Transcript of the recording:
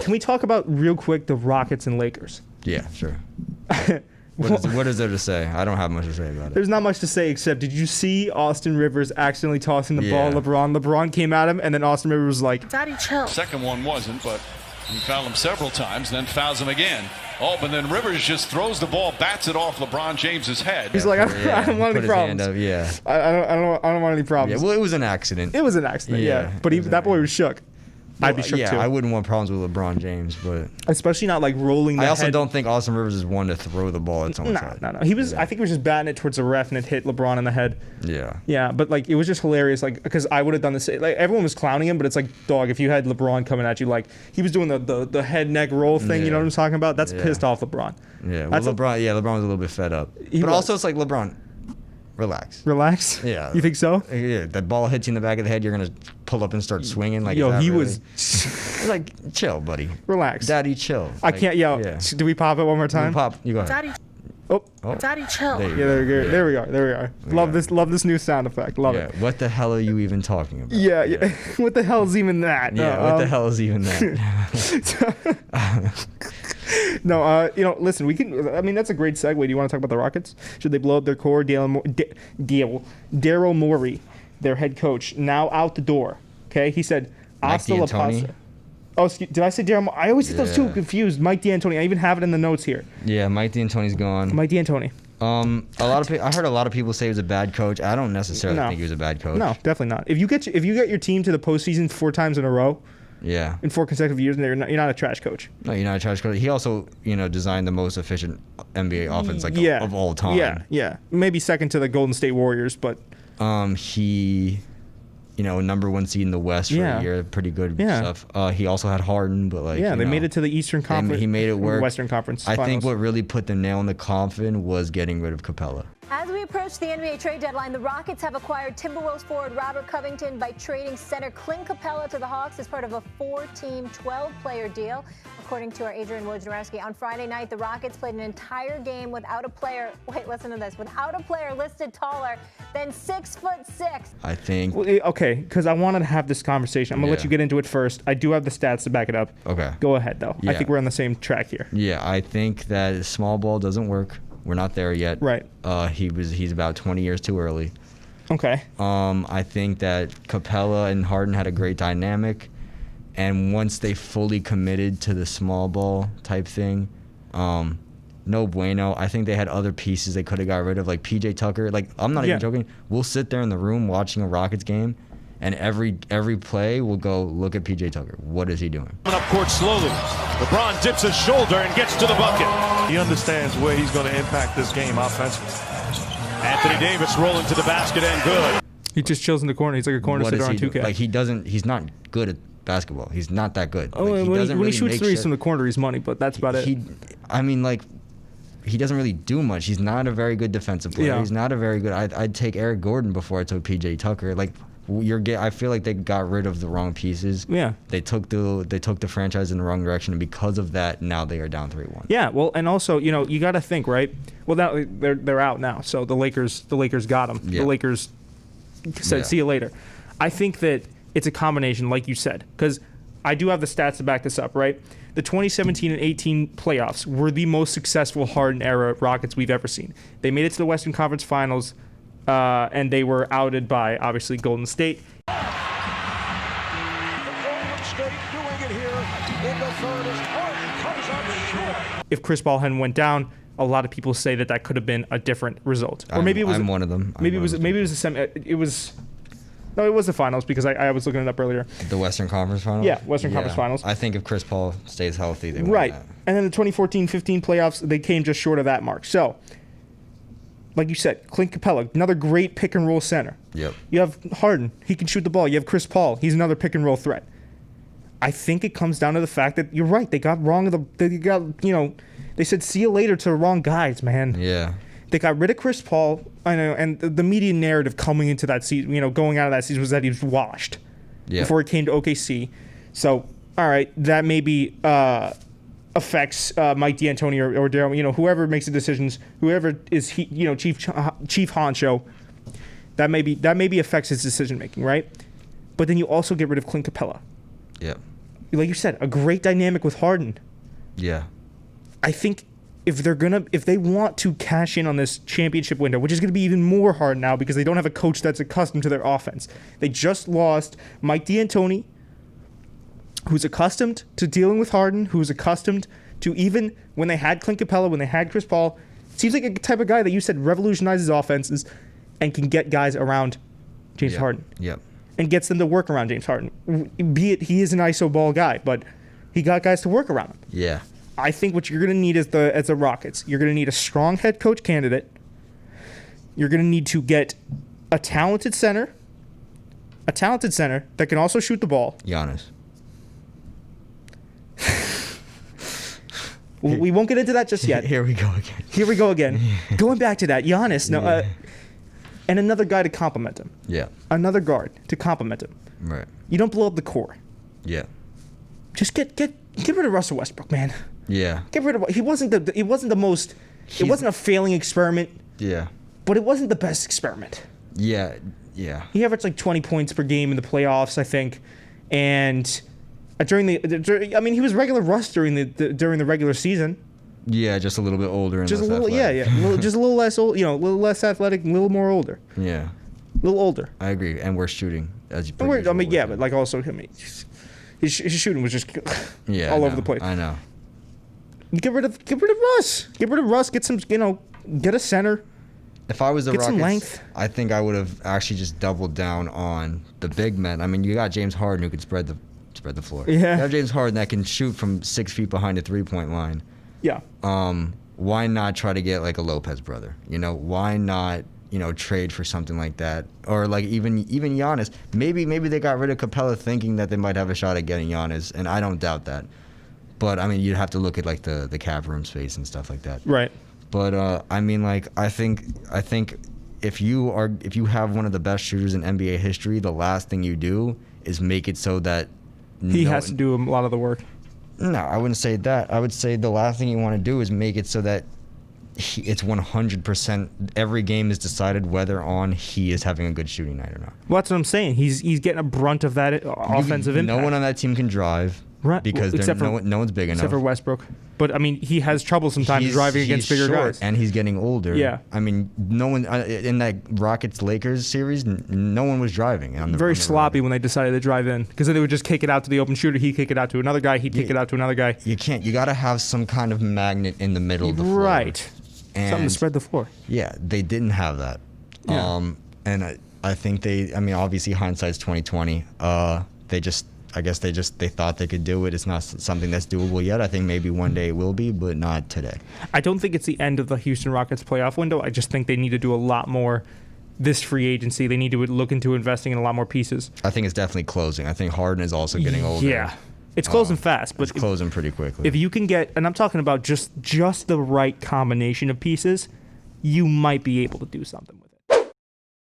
Can we talk about real quick the Rockets and Lakers? Yeah, sure. What is there to say? I don't have much to say about it. There's not much to say except, did you see Austin Rivers accidentally tossing the ball at LeBron? LeBron came at him, and then Austin Rivers was like, Daddy, chill. Second one wasn't, but he fouled him several times, then fouls him again. Oh, but then Rivers just throws the ball, bats it off LeBron James's head. He's like, I don't want any problems. Up, yeah. I don't want any problems. Yeah, well, it was an accident. It was an accident, yeah. But that boy was shook. I'd be shook too. I wouldn't want problems with LeBron James, but especially not like rolling the I also head. don't think Austin Rivers is one to throw the ball at someone's head. No. He was. I think he was just batting it towards the ref and it hit LeBron in the head. Yeah. Yeah, but like it was just hilarious, like because I would have done the same. Like everyone was clowning him, but it's like, dog, if you had LeBron coming at you, like he was doing the head neck roll thing. You know what I'm talking about? That's pissed off LeBron. Yeah. Well, LeBron was a little bit fed up, but also it's like LeBron. Relax. Yeah. You think so? Yeah. That ball hits you in the back of the head, you're gonna pull up and start swinging. Like, was like, chill, buddy. Relax. Daddy, chill. I can't. Yeah. Do we pop it one more time? You go ahead. Daddy. Oh. Daddy, chill. There we are. Love this new sound effect. Love it. What the hell are you even talking about? Yeah. What the hell is even that? Yeah. What the hell is even that? No, listen, we can. I mean, that's a great segue. Do you want to talk about the Rockets? Should they blow up their core? Daryl Morey, their head coach, now out the door. Okay, he said, "Hasta la pasta." Oh, did I say Daryl? I always get those two confused. Mike D'Antoni. I even have it in the notes here. Yeah, Mike D'Antoni's gone. Mike D'Antoni. I heard a lot of people say he was a bad coach. I don't necessarily think he was a bad coach. No, definitely not. If you get your team to the postseason 4 times in a row. Yeah. In 4 consecutive years, and you're not a trash coach. No, you're not a trash coach. He also, designed the most efficient NBA offense of all time. Yeah. Maybe second to the Golden State Warriors, but he, number 1 seed in the West for a year, pretty good stuff. He also had Harden, but they made it to the Eastern Conference. He made it work. Western Conference. I think what really put the nail in the coffin was getting rid of Capella. As we approach the NBA trade deadline, the Rockets have acquired Timberwolves forward Robert Covington by trading center Clint Capella to the Hawks as part of a 4-team, 12-player deal. According to our Adrian Wojnarowski, on Friday night, the Rockets played an entire game without a player. Wait, listen to this. Without a player listed taller than 6'6". I think. Well, okay, because I wanted to have this conversation. I'm gonna let you get into it first. I do have the stats to back it up. Okay. Go ahead, though. Yeah. I think we're on the same track here. Yeah, I think that small ball doesn't work. We're not there yet. Right. He's about 20 years too early. Okay. I think that Capella and Harden had a great dynamic, and once they fully committed to the small ball type thing, no bueno. I think they had other pieces they could have got rid of, like PJ Tucker. Like, I'm not even joking. We'll sit there in the room watching a Rockets game, and every play we'll go look at PJ Tucker. What is he doing? Up court slowly. LeBron dips his shoulder and gets to the bucket. He understands where he's going to impact this game offensively. Anthony Davis rolling to the basket and good. He just chills in the corner. He's like a corner sitter on 2K. Like, he's not good at basketball. He's not that good. Oh, like, when he shoots threes from the corner, he's money, but that's about it. He doesn't really do much. He's not a very good defensive player. Yeah. He's not a very good. I'd take Eric Gordon before I took PJ Tucker. Like, I feel like they got rid of the wrong pieces. Yeah. They took the franchise in the wrong direction, and because of that, now they are down 3-1. Yeah. Well, and also, you got to think, right? Well, now they're out now, so the Lakers got them. Yeah. The Lakers said, "See you later." I think that it's a combination, like you said, because I do have the stats to back this up, right? The 2017 and 18 playoffs were the most successful Harden era Rockets we've ever seen. They made it to the Western Conference Finals. And they were outed by, obviously, Golden State. Golden State doing it here in the third as Harden comes up short. If Chris Paul hadn't went down, a lot of people say that could have been a different result. Or maybe it was. I'm one of them. Maybe it was a semi. It was. No, it was the finals because I was looking it up earlier. The Western Conference Finals? Yeah, Western Conference Finals. I think if Chris Paul stays healthy, they win that. And then the 2014-15 playoffs, they came just short of that mark. So, like you said, Clint Capella, another great pick-and-roll center. Yep. You have Harden. He can shoot the ball. You have Chris Paul. He's another pick-and-roll threat. I think it comes down to the fact that you're right. They got wrong. They said see you later to the wrong guys, man. Yeah. They got rid of Chris Paul. I know, and the media narrative coming into that season, going out of that season was that he was washed before he came to OKC. So, all right, that maybe affects Mike D'Antoni or Daryl, whoever makes the decisions, whoever is chief honcho. That maybe affects his decision making, right? But then you also get rid of Clint Capella. Yep. like you said, a great dynamic with Harden. Yeah. I think if they want to cash in on this championship window, which is going to be even more hard now because they don't have a coach that's accustomed to their offense. They just lost Mike D'Antoni, who's accustomed to dealing with Harden, who's accustomed to, even when they had Clint Capella, when they had Chris Paul, seems like a type of guy that you said revolutionizes offenses and can get guys around James Harden. Yep. And gets them to work around James Harden. Be it he is an ISO ball guy, but he got guys to work around him. Yeah. I think what you're going to need as the Rockets, you're going to need a strong head coach candidate. You're going to need to get a talented center that can also shoot the ball. Giannis. We won't get into that just yet. Here we go again. Going back to that, Giannis. No, and another guy to complement him. Yeah. Another guard to complement him. Right. You don't blow up the core. Yeah. Just get rid of Russell Westbrook, man. Yeah. Get rid of. He wasn't the most. It wasn't a failing experiment. Yeah. But it wasn't the best experiment. Yeah. Yeah. He averaged like 20 points per game in the playoffs, I think, and he was regular Russ during the regular season. Yeah, just a little bit older and Just a less little, athletic. just a little less old, a little less athletic, a little more older. Yeah. A little older. I agree, and we're shooting as you. But like also his shooting was just all over the place. I know. Get rid of Russ. Get rid of Russ. Get some, get a center. If I was the Get some Rockets, length. I think I would have actually just doubled down on the big men. I mean, you got James Harden who can spread the floor. Yeah. You have James Harden that can shoot from 6 feet behind the 3-point line. Yeah. Why not try to get like a Lopez brother? Why not, trade for something like that? Or like even Giannis. Maybe they got rid of Capella thinking that they might have a shot at getting Giannis, and I don't doubt that. But I mean, you'd have to look at like the cap room space and stuff like that. Right. But I mean, like I think if you have one of the best shooters in NBA history, the last thing you do is make it so that he has to do a lot of the work. No, I wouldn't say that. I would say the last thing you want to do is make it so that it's 100%. Every game is decided whether he is having a good shooting night or not. Well, that's what I'm saying. He's getting a brunt of that offensive impact. No one on that team can drive, right? Because no one's big enough. Except for Westbrook. But I mean, he has trouble sometimes driving against bigger short, guys. And he's getting older. Yeah. I mean, no one in that Rockets-Lakers series, no one was driving. Very sloppy when they decided to drive in, because then they would just kick it out to the open shooter. He'd kick it out to another guy. He'd kick it out to another guy. You can't. You got to have some kind of magnet in the middle of the floor. Right. And something to spread the floor. Yeah, they didn't have that. Yeah. And I think obviously hindsight's 2020. They thought they could do it. It's not something that's doable yet. I think maybe one day it will be, but not today. I don't think it's the end of the Houston Rockets playoff window. I just think they need to do a lot more this free agency. They need to look into investing in a lot more pieces. I think it's definitely closing. I think Harden is also getting older. Yeah. It's closing fast, but it's closing pretty quickly. If you can get, and I'm talking about just the right combination of pieces, you might be able to do something with it.